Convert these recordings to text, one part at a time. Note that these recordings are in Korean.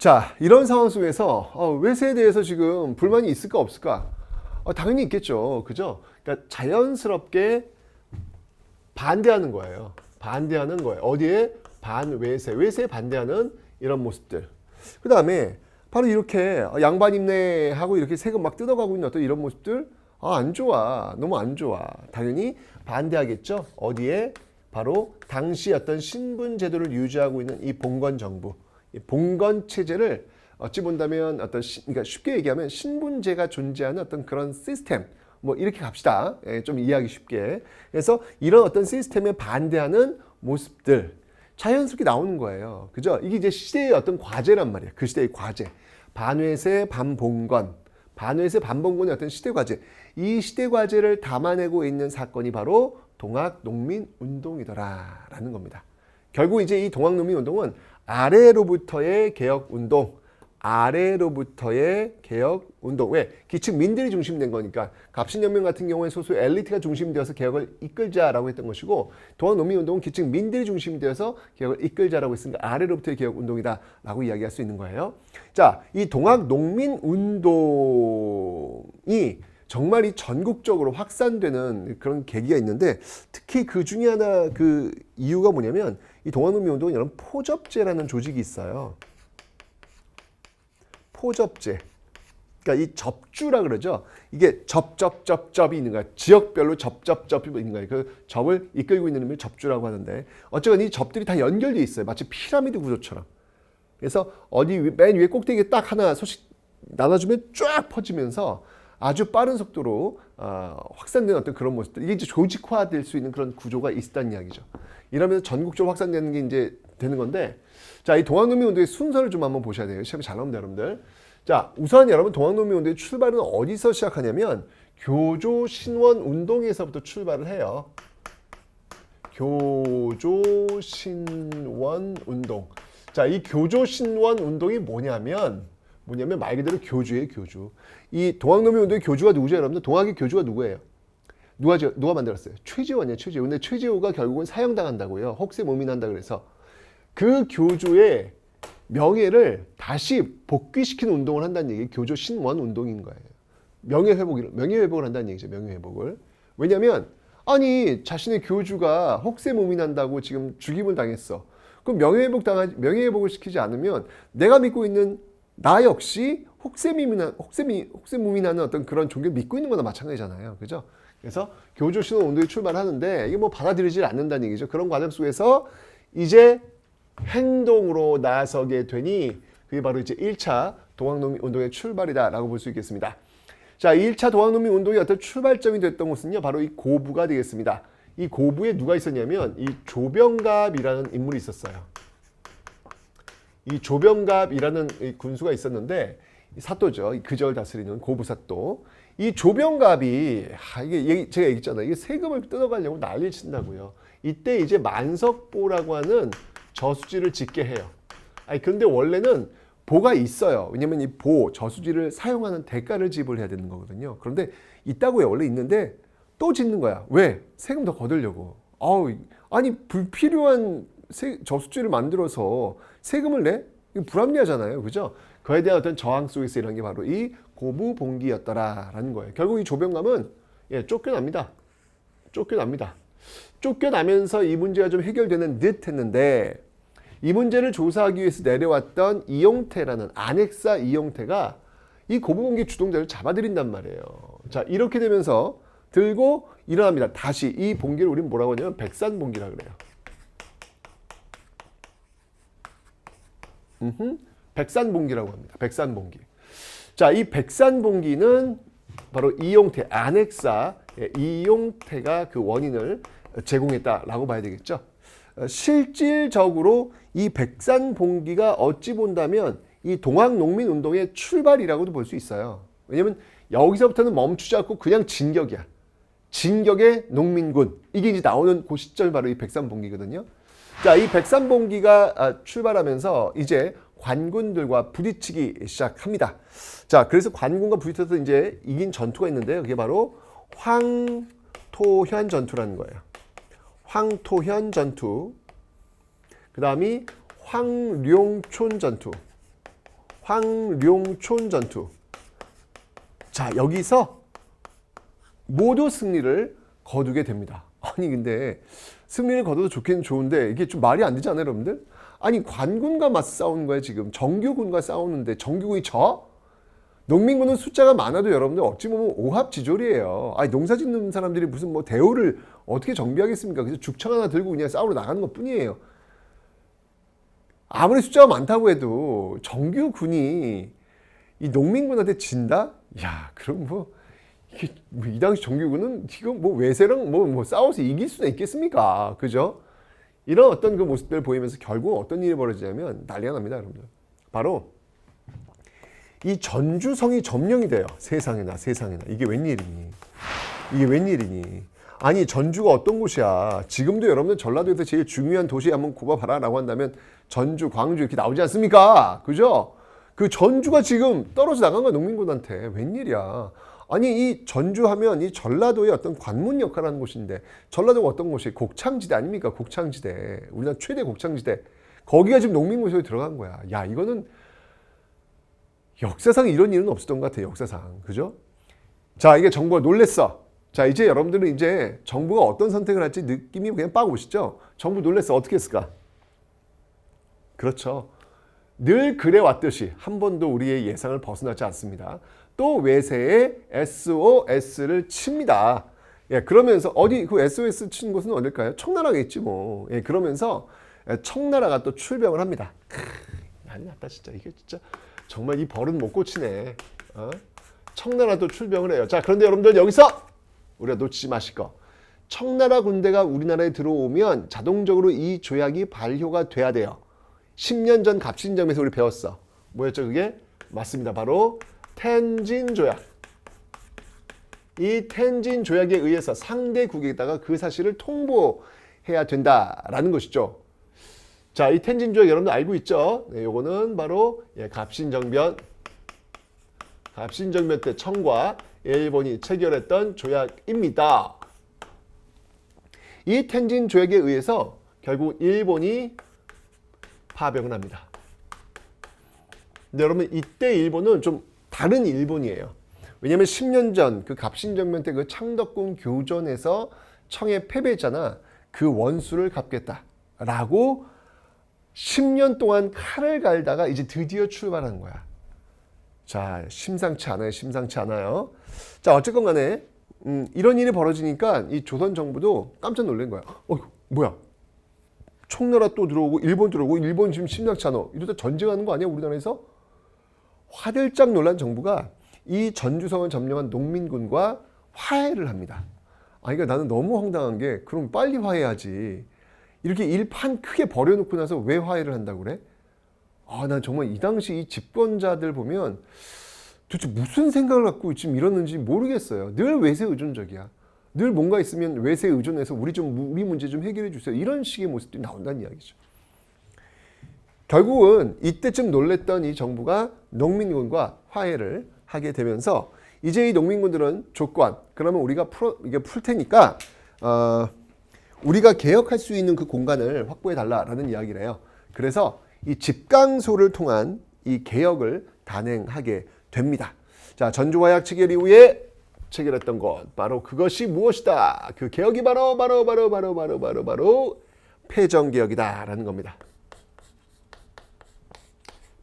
자, 이런 상황 속에서 외세에 대해서 지금 불만이 있을까 없을까? 당연히 있겠죠. 그죠? 그러니까 자연스럽게 반대하는 거예요. 반대하는 거예요. 어디에? 반외세. 외세에 반대하는 이런 모습들. 그 다음에 바로 이렇게 양반 임대하고 이렇게 세금 막 뜯어가고 있는 어떤 이런 모습들. 안 좋아. 너무 안 좋아. 당연히 반대하겠죠. 어디에? 바로 당시 어떤 신분 제도를 유지하고 있는 이 봉건 정부. 이 봉건 체제를 어찌 본다면 그러니까 쉽게 얘기하면 신분제가 존재하는 어떤 그런 시스템. 뭐 이렇게 갑시다. 좀 이해하기 쉽게. 그래서 이런 어떤 시스템에 반대하는 모습들 자연스럽게 나오는 거예요. 그죠? 이게 이제 시대의 어떤 과제란 말이에요. 그 시대의 과제. 반외세, 반봉건. 반외세, 반봉건의 어떤 시대 과제. 이 시대 과제를 담아내고 있는 사건이 바로 동학농민운동이더라라는 겁니다. 결국 이제 이 동학농민운동은 아래로부터의 개혁운동, 아래로부터의 개혁운동. 왜? 기층민들이 중심된 거니까. 갑신연맹 같은 경우에 소수 엘리트가 중심되어서 개혁을 이끌자라고 했던 것이고, 동학농민운동은 기층민들이 중심되어서 개혁을 이끌자라고 했으니까 아래로부터의 개혁운동이다라고 이야기할 수 있는 거예요. 자, 이 동학농민운동이 정말 이 전국적으로 확산되는 그런 계기가 있는데, 특히 그 중에 하나 그 이유가 뭐냐면 이 동학농민운동은 이런 포접제라는 조직이 있어요. 포접제. 그러니까 이 접주라 그러죠. 이게 접이 있는 거야. 지역별로 접이 있는 거예요. 그 접을 이끌고 있는 놈이 접주라고 하는데, 어쨌건 이 접들이 다 연결되어 있어요. 마치 피라미드 구조처럼. 그래서 어디 맨 위에 꼭대기에 딱 하나 소식 나눠주면 쫙 퍼지면서 아주 빠른 속도로 확산되는 어떤 그런 모습들. 이게 이제 조직화될 수 있는 그런 구조가 있다는 이야기죠. 이러면서 전국적으로 확산되는 게 이제 되는 건데, 자, 이 동학농민운동의 순서를 좀 한번 보셔야 돼요. 시험이 잘 나옵니다, 여러분들. 자, 우선 여러분 동학농민운동의 출발은 어디서 시작하냐면 교조신원운동에서부터 출발을 해요. 교조신원운동. 자, 이 교조신원운동이 뭐냐면 말 그대로 교주예요, 교주. 이 동학농민운동의 교주가 누구죠, 여러분들? 동학의 교주가 누구예요? 누가 만들었어요? 최재원이에요, 최재원. 근데 최재호가 결국은 사형당한다고요. 혹세무민한다 그래서. 그 교주의 명예를 다시 복귀시키는 운동을 한다는 얘기, 교조 신원 운동인 거예요. 명예회복을 한다는 얘기죠, 명예회복을. 왜냐면, 아니, 자신의 교주가 혹세무민한다고 지금 죽임을 당했어. 그럼 명예회복을 시키지 않으면 내가 믿고 있는 나 역시 혹세무민하는 어떤 그런 종교를 믿고 있는 거나 마찬가지잖아요. 그죠? 그래서 교조 신원 운동이 출발하는데 이게 뭐 받아들이질 않는다는 얘기죠. 그런 과정 속에서 이제 행동으로 나서게 되니 그게 바로 이제 1차 동학농민운동의 출발이다라고 볼 수 있겠습니다. 자, 1차 동학농민운동의 어떤 출발점이 됐던 곳은요, 바로 이 고부가 되겠습니다. 이 고부에 누가 있었냐면 이 조병갑이라는 인물이 있었어요. 이 조병갑이라는 군수가 있었는데, 사또죠. 그저를 다스리는 고부사또. 이 조병갑이 이게 제가 얘기했잖아요. 이게 세금을 뜯어가려고 난리를 친다고요. 이때 이제 만석보라고 하는 저수지를 짓게 해요. 그런데 원래는 보가 있어요. 왜냐면 이 저수지를 사용하는 대가를 지불해야 되는 거거든요. 그런데 있다고요. 원래 있는데 또 짓는 거야. 왜? 세금 더 거두려고. 아니 불필요한 저수지를 만들어서 세금을 내? 이거 불합리하잖아요. 그죠? 그에 대한 어떤 저항 속에서 일어난 게 바로 이 고부봉기였더라라는 거예요. 결국 이 조병감은 쫓겨납니다. 쫓겨나면서 이 문제가 좀 해결되는 듯 했는데, 이 문제를 조사하기 위해서 내려왔던 이용태라는 안핵사 이용태가 이 고부봉기 주동자를 잡아들인단 말이에요. 자, 이렇게 되면서 들고 일어납니다. 다시 이 봉기를 우리는 뭐라고 하냐면 백산봉기라 그래요. 백산봉기라고 합니다. 백산봉기. 자, 이 백산봉기는 바로 이용태, 안핵사 이용태가 그 원인을 제공했다라고 봐야 되겠죠. 실질적으로 이 백산봉기가 어찌 본다면 이 동학농민운동의 출발이라고도 볼 수 있어요. 왜냐면 여기서부터는 멈추지 않고 그냥 진격이야. 진격의 농민군. 이게 이제 나오는 그 시점이 바로 이 백산봉기거든요. 자, 이 백산봉기가 출발하면서 이제 관군들과 부딪히기 시작합니다. 자, 그래서 관군과 부딪혀서 이제 이긴 전투가 있는데요. 그게 바로 황토현 전투라는 거예요. 황토현 전투. 그 다음이 황룡촌 전투. 황룡촌 전투. 자, 여기서 모두 승리를 거두게 됩니다. 아니 근데 승리를 거둬도 좋긴 좋은데 이게 좀 말이 안 되지 않아요, 여러분들? 아니 관군과 맞서 싸우는 거야 지금. 정규군과 싸우는데 정규군이 져? 농민군은 숫자가 많아도 여러분들 어찌 보면 오합지졸이에요. 아니 농사 짓는 사람들이 무슨 뭐 대우를 어떻게 정비하겠습니까? 그래서 죽창 하나 들고 그냥 싸우러 나가는 것 뿐이에요. 아무리 숫자가 많다고 해도 정규군이 이 농민군한테 진다? 야, 그럼 뭐 이게 이 당시 정규군은 이거 뭐 외세랑 뭐 싸워서 이길 수는 있겠습니까? 그죠? 이런 어떤 그 모습들을 보이면서 결국 어떤 일이 벌어지냐면 난리가 납니다, 여러분들. 바로 이 전주성이 점령이 돼요. 세상에나. 이게 웬일이니? 아니 전주가 어떤 곳이야? 지금도 여러분들 전라도에서 제일 중요한 도시 한번 꼽아봐라라고 한다면 전주, 광주 이렇게 나오지 않습니까? 그죠? 그 전주가 지금 떨어져 나간 거야, 농민군한테. 웬일이야? 아니 이 전주하면 이 전라도의 어떤 관문 역할을 하는 곳인데 전라도가 어떤 곳이 곡창지대 아닙니까? 곡창지대. 우리나라 최대 곡창지대. 거기가 지금 농민군 속에 들어간 거야. 야, 이거는 역사상 이런 일은 없었던 것 같아요. 역사상. 그죠? 자, 이게 정부가 놀랬어. 자, 이제 여러분들은 이제 정부가 어떤 선택을 할지 느낌이 그냥 빡 오시죠? 정부 놀랬어. 어떻게 했을까? 그렇죠. 늘 그래왔듯이 한 번도 우리의 예상을 벗어나지 않습니다. 또 외세에 SOS를 칩니다. 예, 그러면서 어디 그 SOS 친 곳은 어딜까요? 청나라겠지 뭐. 예, 그러면서 청나라가 또 출병을 합니다. 난리 났다 진짜. 이게 진짜 정말 이 버릇 못 고치네. 청나라도 출병을 해요. 자, 그런데 여러분들 여기서 우리가 놓치지 마실 거. 청나라 군대가 우리나라에 들어오면 자동적으로 이 조약이 발효가 돼야 돼요. 10년 전 갑신정에서 우리 배웠어. 뭐였죠 그게? 맞습니다. 바로 텐진 조약. 이 텐진 조약에 의해서 상대국에다가 그 사실을 통보해야 된다라는 것이죠. 자, 이 텐진 조약 여러분들 알고 있죠? 네, 요거는 바로 갑신정변 때 청과 일본이 체결했던 조약입니다. 이 텐진 조약에 의해서 결국 일본이 파병을 합니다. 근데 여러분 이때 일본은 좀 다른 일본이에요. 왜냐하면 10년 전 그 갑신정변 때 그 창덕궁 교전에서 청에 패배했잖아. 그 원수를 갚겠다라고 10년 동안 칼을 갈다가 이제 드디어 출발하는 거야. 자, 심상치 않아요. 자, 어쨌건 간에 이런 일이 벌어지니까 이 조선 정부도 깜짝 놀란 거야. 뭐야? 청나라 또 들어오고 일본 들어오고 일본 지금 심상치 않아. 이러다 전쟁하는 거 아니야 우리나라에서? 화들짝 놀란 정부가 이 전주성을 점령한 농민군과 화해를 합니다. 그러니까 나는 너무 황당한 게 그럼 빨리 화해하지. 이렇게 일판 크게 벌여놓고 나서 왜 화해를 한다고 그래? 난 정말 이 당시 이 집권자들 보면 도대체 무슨 생각을 갖고 지금 이러는지 모르겠어요. 늘 외세 의존적이야. 늘 뭔가 있으면 외세에 의존해서 우리 문제 좀 해결해 주세요. 이런 식의 모습들이 나온다는 이야기죠. 결국은 이때쯤 놀랬던 이 정부가 농민군과 화해를 하게 되면서 이제 이 농민군들은 조건, 그러면 우리가 이게 풀 테니까 우리가 개혁할 수 있는 그 공간을 확보해 달라라는 이야기를 해요. 그래서 이 집강소를 통한 이 개혁을 단행하게 됩니다. 자, 전주화약 체결 이후에 체결했던 것, 바로 그것이 무엇이다. 그 개혁이 바로 폐정개혁이다라는 겁니다.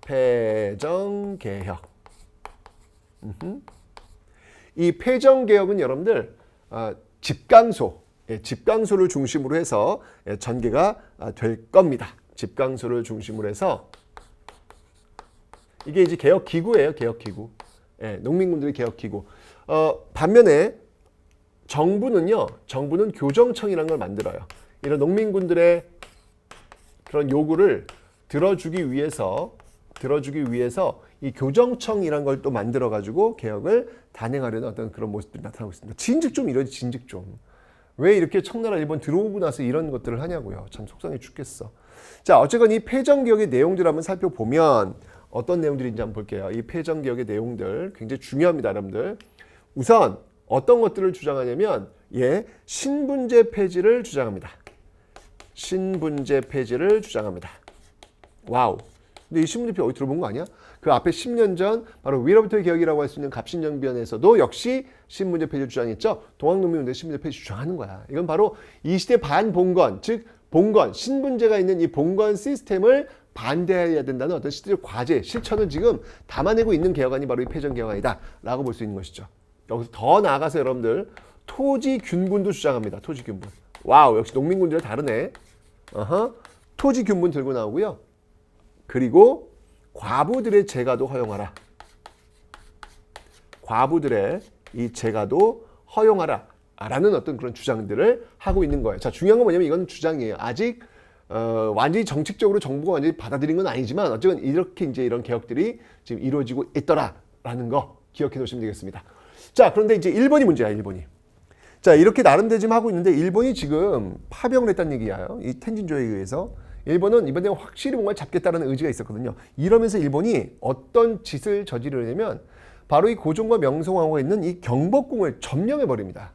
폐정개혁. 이 폐정개혁은 여러분들 집강소를 중심으로 해서 전개가 될 겁니다. 집강소를 중심으로 해서 이게 이제 개혁기구예요. 개혁기구. 농민군들의 개혁기구. 반면에 정부는 교정청이라는 걸 만들어요. 이런 농민군들의 그런 요구를 들어주기 위해서 이 교정청이라는 걸 또 만들어 가지고 개혁을 단행하려는 어떤 그런 모습들이 나타나고 있습니다. 진즉 좀 이러지, 진즉 좀. 왜 이렇게 청나라 일본 들어오고 나서 이런 것들을 하냐고요. 참 속상해 죽겠어. 자, 어쨌건 이 폐정개혁의 내용들을 한번 살펴보면 어떤 내용들인지 한번 볼게요. 이 폐정개혁의 내용들 굉장히 중요합니다, 여러분들. 우선 어떤 것들을 주장하냐면 신분제 폐지를 주장합니다. 신분제 폐지를 주장합니다. 와우. 근데 이 신분제 폐지 어디 들어본 거 아니야? 그 앞에 10년 전 바로 위로부터의 개혁이라고 할 수 있는 갑신정변에서도 역시 신분제 폐지 주장했죠. 동학농민운동의 신분제 폐지 주장하는 거야. 이건 바로 이 시대 반봉건, 즉 봉건, 신분제가 있는 이 봉건 시스템을 반대해야 된다는 어떤 시대적 과제, 실천을 지금 담아내고 있는 개혁안이 바로 이 폐정개혁안이다라고 볼 수 있는 것이죠. 여기서 더 나아가서 여러분들 토지균분도 주장합니다. 토지균분. 와우, 역시 농민군들은 다르네. 토지균분 들고 나오고요. 그리고 과부들의 재가도 허용하라. 과부들의 이 재가도 허용하라. 라는 어떤 그런 주장들을 하고 있는 거예요. 자, 중요한 건 뭐냐면 이건 주장이에요. 아직 완전히 정책적으로 정부가 완전히 받아들인 건 아니지만 어쨌든 이렇게 이제 이런 개혁들이 지금 이루어지고 있더라라는 거 기억해 놓으시면 되겠습니다. 자, 그런데 이제 일본이 문제야, 일본이. 자, 이렇게 나름대로 지금 하고 있는데 일본이 지금 파병을 했다는 얘기예요. 이 텐진조에 의해서. 일본은 이번에 확실히 뭔가 잡겠다는 의지가 있었거든요. 이러면서 일본이 어떤 짓을 저지르냐면 바로 이 고종과 명성황후가 있는 이 경복궁을 점령해 버립니다.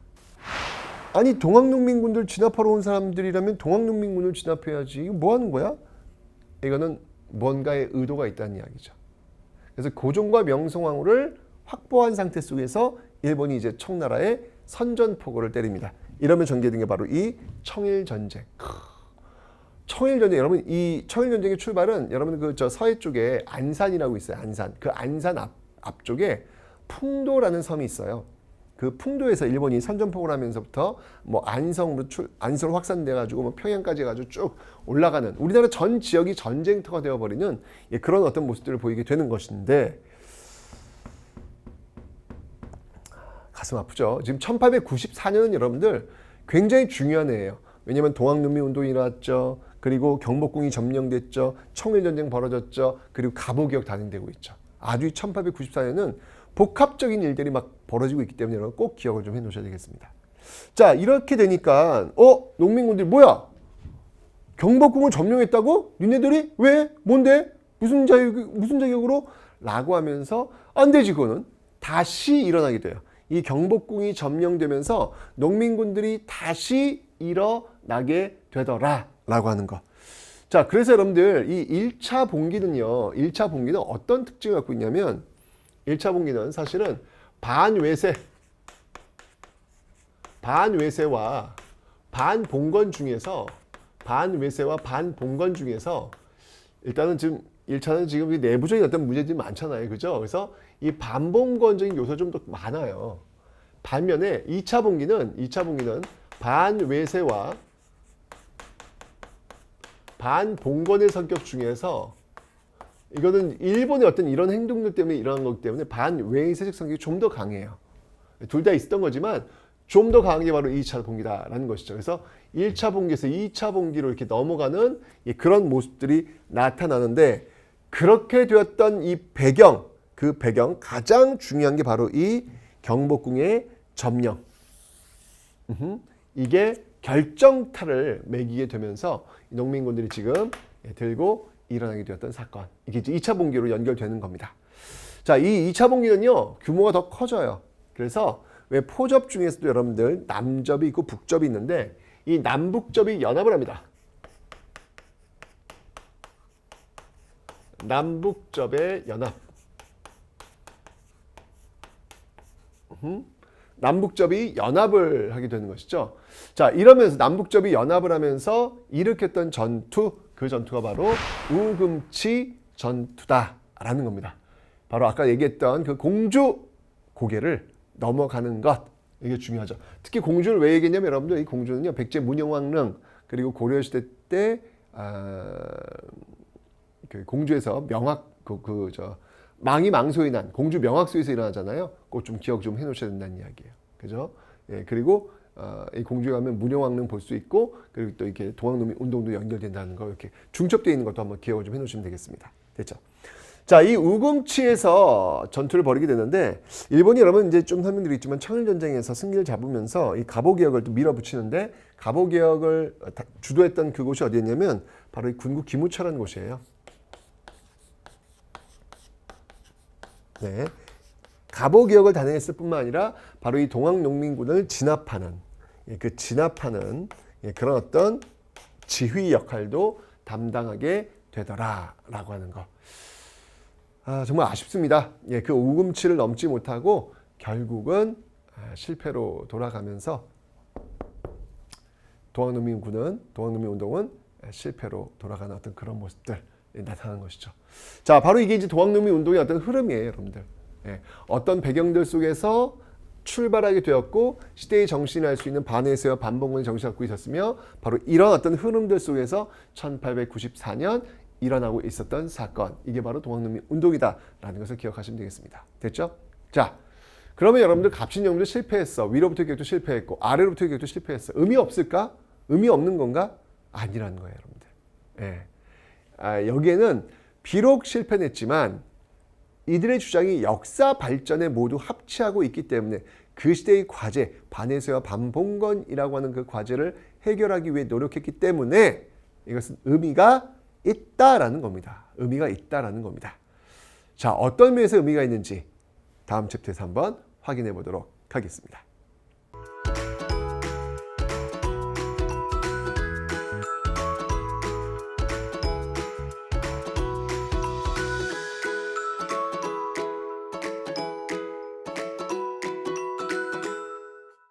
아니, 동학농민군들 진압하러 온 사람들이라면 동학농민군을 진압해야지. 이거 뭐 하는 거야? 이거는 뭔가의 의도가 있다는 이야기죠. 그래서 고종과 명성황후를 확보한 상태 속에서 일본이 이제 청나라에 선전포고를 때립니다. 이러면 전개된 게 바로 이 청일전쟁. 청일전쟁, 여러분, 이 청일전쟁의 출발은 여러분 그 저 서해 쪽에 안산이라고 있어요. 안산. 그 안산 앞쪽에 풍도라는 섬이 있어요. 그 풍도에서 일본이 선전포고를 하면서부터 뭐 안성으로 확산돼 가지고 뭐 평양까지 가지고 쭉 올라가는 우리나라 전 지역이 전쟁터가 되어 버리는 그런 어떤 모습들을 보이게 되는 것인데 가슴 아프죠. 지금 1894년은 여러분들 굉장히 중요한 해예요. 왜냐하면 동학농민운동이 일어났죠. 그리고 경복궁이 점령됐죠. 청일전쟁 벌어졌죠. 그리고 갑오개혁 단행되고 있죠. 아주 1894년은 복합적인 일들이 막 벌어지고 있기 때문에 여러분 꼭 기억을 좀 해놓으셔야 되겠습니다. 자, 이렇게 되니까 농민군들이 뭐야? 경복궁을 점령했다고? 니네들이? 왜? 뭔데? 무슨 자격으로? 라고 하면서 안 되지, 그거는. 다시 일어나게 돼요. 이 경복궁이 점령되면서 농민군들이 다시 일어나게 되더라 라고 하는 거. 자, 그래서 여러분들 이 1차 봉기는요. 1차 봉기는 어떤 특징을 갖고 있냐면 1차 봉기는 사실은 반외세와 반봉건 중에서 일단은 지금 1차는 지금 내부적인 어떤 문제들이 많잖아요. 그죠? 그래서 이 반봉건적인 요소가 좀 더 많아요. 반면에 2차 봉기는 반외세와 반봉건의 성격 중에서 이거는 일본의 어떤 이런 행동들 때문에 일어난 거기 때문에 반외세적 성격이 좀 더 강해요. 둘 다 있었던 거지만 좀 더 강한 게 바로 2차 봉기다라는 것이죠. 그래서 1차 봉기에서 2차 봉기로 이렇게 넘어가는 그런 모습들이 나타나는데 그렇게 되었던 이 배경, 그 배경 가장 중요한 게 바로 이 경복궁의 점령. 이게 결정타를 매기게 되면서 농민군들이 지금 들고 일어나게 되었던 사건. 이게 이제 2차 봉기로 연결되는 겁니다. 자, 이 2차 봉기는요, 규모가 더 커져요. 그래서 왜 포접 중에서도 여러분들 남접이 있고 북접이 있는데 이 남북접이 연합을 합니다. 남북접의 연합. 남북접이 연합을 하게 되는 것이죠. 자, 이러면서 남북접이 연합을 하면서 일으켰던 전투, 그 전투가 바로 우금치 전투다라는 겁니다. 바로 아까 얘기했던 그 공주 고개를 넘어가는 것, 이게 중요하죠. 특히 공주를 왜 얘기했냐면 여러분들 이 공주는요, 백제 문영왕릉 그리고 고려시대 때 그 공주에서 망이 망소에 난 공주 명학소에서 일어나잖아요. 꼭 좀 기억 좀 해놓으셔야 된다는 이야기예요. 그죠? 예, 그리고 이 공주에 가면 문영왕릉 볼 수 있고 그리고 또 이렇게 동학농민 운동도 연결된다는 거 이렇게 중첩되어 있는 것도 한번 기억을 좀 해놓으시면 되겠습니다. 됐죠? 자, 이 우금치에서 전투를 벌이게 되는데 일본이 여러분 이제 좀 설명드리겠지만 청일전쟁에서 승리를 잡으면서 이 갑오개혁을 또 밀어붙이는데 갑오개혁을 주도했던 그곳이 어디였냐면 바로 이 군국 기무차라는 곳이에요. 네, 갑오개혁을 단행했을 뿐만 아니라 바로 이 동학농민군을 진압하는 그런 어떤 지휘 역할도 담당하게 되더라라고 하는 거. 정말 아쉽습니다. 예, 그 우금치를 넘지 못하고 결국은 실패로 돌아가면서 도항농민운동은 실패로 돌아가는 어떤 그런 모습들 나타나는 것이죠. 자, 바로 이게 이제 도항농민운동의 어떤 흐름이에요, 여러분들. 예, 어떤 배경들 속에서 출발하게 되었고 시대의 정신을 알 수 있는 반에서와 반봉건의 정신을 갖고 있었으며 바로 이런 어떤 흐름들 속에서 1894년 일어나고 있었던 사건, 이게 바로 동학농민운동이다라는 것을 기억하시면 되겠습니다. 됐죠? 자, 그러면 여러분들 갑신정도 실패했어. 위로부터 계획도 실패했고 아래로부터 계획도 실패했어. 의미 없을까? 의미 없는 건가? 아니라는 거예요, 여러분들. 예. 여기에는 비록 실패했지만 이들의 주장이 역사 발전에 모두 합치하고 있기 때문에 그 시대의 과제, 반해세와 반봉건이라고 하는 그 과제를 해결하기 위해 노력했기 때문에 이것은 의미가 있다라는 겁니다. 의미가 있다라는 겁니다. 자, 어떤 면에서 의미가 있는지 다음 챕터에서 한번 확인해 보도록 하겠습니다.